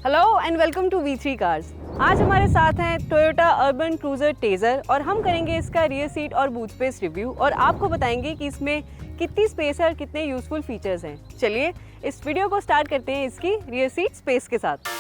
Hello and welcome to V3 cars. आज हमारे साथ हैं टोयोटा अर्बन क्रूजर टेजर और हम करेंगे इसका रियर सीट और बूट स्पेस रिव्यू और आपको बताएंगे कि इसमें कितनी स्पेस है और कितने यूजफुल फीचर्स हैं। चलिए इस वीडियो को स्टार्ट करते हैं इसकी रियर सीट स्पेस के साथ।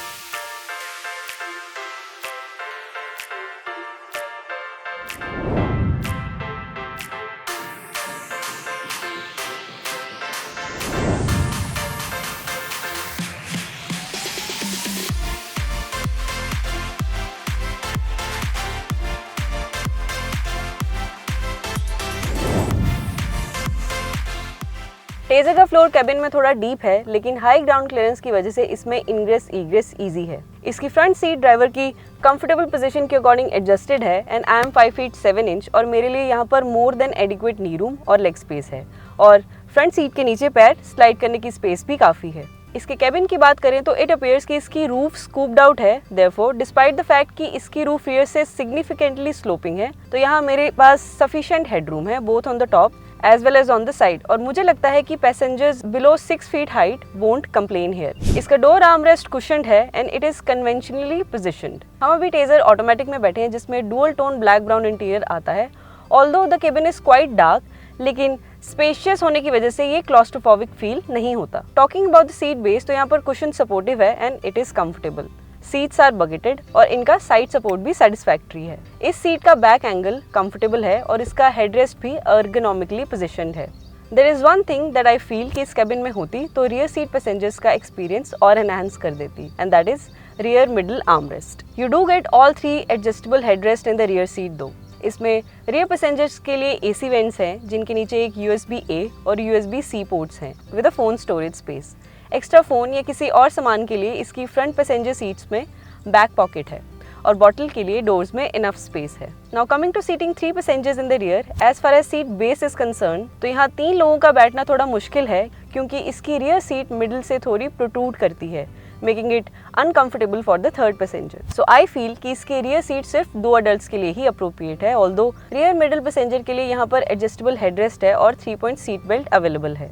टेजर का फ्लोर कैबिन में थोड़ा डीप है, लेकिन हाई ग्राउंड क्लियरेंस की वजह से इसमें इनग्रेस इग्रेस इजी है। इसकी फ्रंट सीट ड्राइवर की कंफर्टेबल पोजीशन के अकॉर्डिंग एडजस्टेड है and I am 5 feet 7 inch और मेरे लिए यहाँ पर मोर देन एडिक्वेट नी रूम और लेग स्पेस है और फ्रंट सीट के नीचे पैर स्लाइड करने की स्पेस भी काफ़ी है। इसके कैबिन की बात करें तो इट अपीयर्स कि इसकी रूफ स्कूप्ड आउट है। देयरफॉर डिस्पाइट द फैक्ट कि इसकी रूफ रियर से सिग्निफिकेंटली स्लोपिंग है, तो यहाँ मेरे पास सफिशिएंट हेडरूम है both on the top as well as on the side और मुझे लगता है कि passengers below 6 feet height won't complain here। इसका डोर आर्मरेस्ट कुशन्ड है and it is conventionally positioned. हम अभी टेजर ऑटोमेटिक में बैठे हैं जिसमें dual tone black brown interior आता है। Although the cabin is quite dark, लेकिन स्पेशियस होने की वजह से ये क्लॉस्ट्रोफोबिक फील नहीं होता। Talking about the seat base, तो यहाँ पर कुशन सपोर्टिव है and it is comfortable. Seats are बकेटेड और इनका साइड सपोर्ट भी सेटिस्फैक्टरी है। इस सीट का बैक एंगल कंफर्टेबल है और इसका हेडरेस्ट भी अर्गोनॉमिकली पोजीशनड है। There is one thing that I feel कि इस कैबिन में होती तो रियर सीट पैसेंजर्स का एक्सपीरियंस और एनहांस कर देती and that is rear middle armrest. You do get all 3 adjustable headrest in the rear seat though. इसमें रियर पैसेंजर्स के लिए AC वेंट्स हैं जिनके नीचे एक USB-A और USB-C पोर्ट्स हैं with a phone storage space. Extra phone या किसी और सामान के लिए इसकी फ्रंट पैसेंजर सीट्स में बैक पॉकेट है और बॉटल के लिए डोर्स में इनफ स्पेस है। Now coming to seating 3 passengers in the rear, as far as seat base is concern, तो यहाँ 3 लोगों का बैठना थोड़ा मुश्किल है क्योंकि इसकी रियर सीट मिडिल से थोड़ी प्रोट्रूड करती है, making it uncomfortable for the third passenger. So I feel कि इसके रियर सीट सिर्फ 2 अडल्ट्स के लिए ही अप्रोप्रिएट है। ऑल्दो रियर मिडिल पैसेंजर के लिए यहाँ पर एडजस्टेबल हेडरेस्ट है और 3 पॉइंट सीट बेल्ट अवेलेबल है।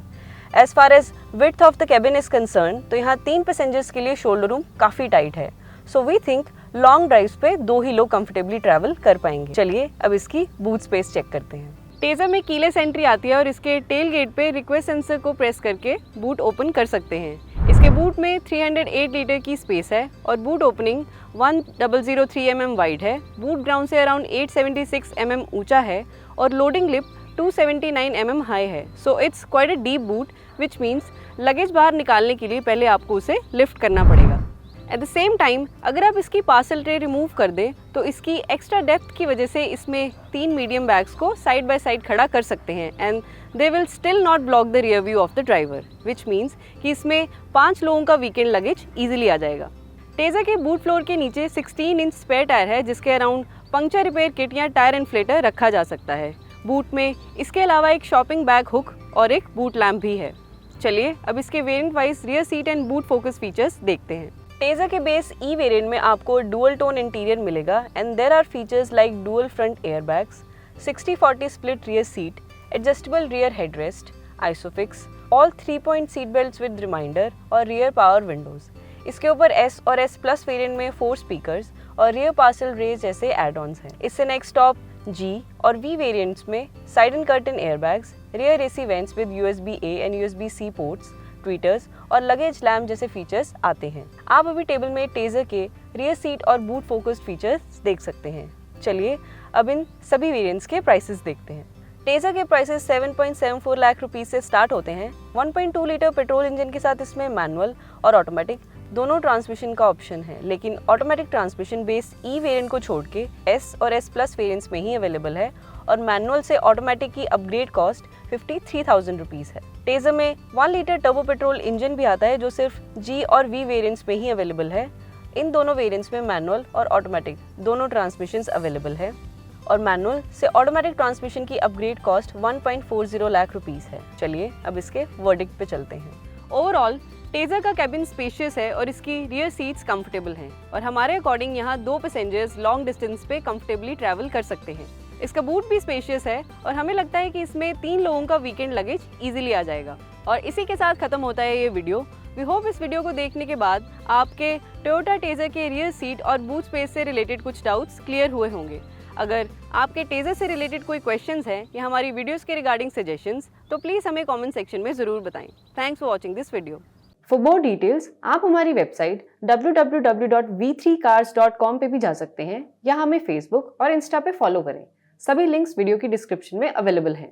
As far as width of the cabin is concern, तो यहाँ 3 पैसेंजर्स के लिए शोल्डर रूम काफ़ी टाइट है। So we think long drives पे 2 ही लोग कंफर्टेबली ट्रैवल कर पाएंगे। चलिए अब इसकी बूट स्पेस चेक करते हैं। टेजर में कीलेस एंट्री आती है और इसके टेल गेट पे रिक्वेस्ट सेंसर को प्रेस करके बूट ओपन कर सकते हैं। इसके बूट में 308 लीटर की स्पेस है और बूट ओपनिंग 1003 mm वाइड है। बूट ग्राउंड से अराउंड 876 mm ऊंचा है और लोडिंग लिप 279 mm हाई है। So it's quite a deep boot which means luggage बाहर निकालने के लिए पहले आपको उसे लिफ्ट करना पड़ेगा। एट द सेम टाइम अगर आप इसकी पार्सल ट्रे रिमूव कर दें तो इसकी एक्स्ट्रा डेप्थ की वजह से इसमें 3 मीडियम बैग्स को साइड बाय साइड खड़ा कर सकते हैं and they will still not block the rear view of the driver, which means कि इसमें 5 लोगों का वीकेंड लगेज ईजिली आ जाएगा। टेजर के बूट फ्लोर के नीचे 16 इंच स्पेयर टायर है जिसके अराउंड पंक्चर रिपेयर किट या टायर इन्फ्लेटर रखा जा सकता है। बूट में इसके अलावा एक शॉपिंग बैग हुक और एक बूट लैम्प भी है। चलिए अब इसके variant wise rear seat and boot focus features देखते हैं। टेजर के बेस ई वेरिएंट में आपको डुअल टोन इंटीरियर मिलेगा and there are features like dual front airbags, 60-40 split rear seat, adjustable rear headrest, ISOFIX, all 3 point seat belts with reminder और rear power windows. इसके ऊपर S और S plus variant में 4 speakers और rear parcel raise जैसे add-ons हैं। इससे next top G और V वेरिएंट्स में side and curtain airbags, rear AC vents with USB-A and USB-C ports, tweeters और लगेज लैम्प जैसे फीचर्स आते हैं। आप अभी टेबल में टेजर के रियर सीट और बूट फोकस्ड फीचर्स देख सकते हैं। चलिए अब इन सभी वेरिएंट्स के प्राइसेस देखते हैं। टेजर के प्राइसेस 7.74 लाख रुपीस से स्टार्ट होते हैं। 1.2 लीटर पेट्रोल इंजन के साथ इसमें मैनुअल और ऑटोमेटिक दोनों ट्रांसमिशन का ऑप्शन है, लेकिन automatic transmission base E variant को छोड़ के S और S प्लस वेरिएंट्स में ही अवेलेबल है और मैनुअल से ऑटोमेटिक की अपग्रेड कॉस्ट 53,000 रुपीज़ है। टेजर में 1 लीटर टर्बो पेट्रोल इंजन भी आता है जो सिर्फ G और V वेरिएंट्स में ही अवेलेबल है। इन दोनों वेरिएंट्स में मैनुअल और ऑटोमेटिक दोनों ट्रांसमिशंस अवेलेबल है और मैनुअल से ऑटोमेटिक ट्रांसमिशन की अपग्रेड कॉस्ट 1.40 लाख रुपीज़ है। चलिए अब इसके वर्डिक्ट पे चलते हैं। ओवरऑल टेजर का कैबिन स्पेशियस है और इसकी रियर सीट्स कंफर्टेबल हैं और हमारे अकॉर्डिंग यहाँ 2 पैसेंजर्स लॉन्ग डिस्टेंस पे कंफर्टेबली ट्रैवल कर सकते हैं। इसका बूट भी स्पेशियस है और हमें लगता है कि इसमें 3 लोगों का वीकेंड लगेज इजीली आ जाएगा। और इसी के साथ खत्म होता है ये वीडियो। वी होप इस वीडियो को देखने के बाद आपके टोयोटा टेजर के रियर सीट और बूट स्पेस से रिलेटेड कुछ डाउट्स क्लियर हुए होंगे। अगर आपके टेजर से रिलेटेड कोई क्वेश्चंस हैं या हमारी वीडियोस के रिगार्डिंग सजेशंस तो प्लीज़ हमें कमेंट सेक्शन में ज़रूर बताएं। Thanks for watching this video. For more details आप हमारी वेबसाइट www.v3cars.com पे भी जा सकते हैं या हमें फेसबुक और इंस्टा पे फॉलो करें। सभी लिंक्स वीडियो की डिस्क्रिप्शन में अवेलेबल हैं।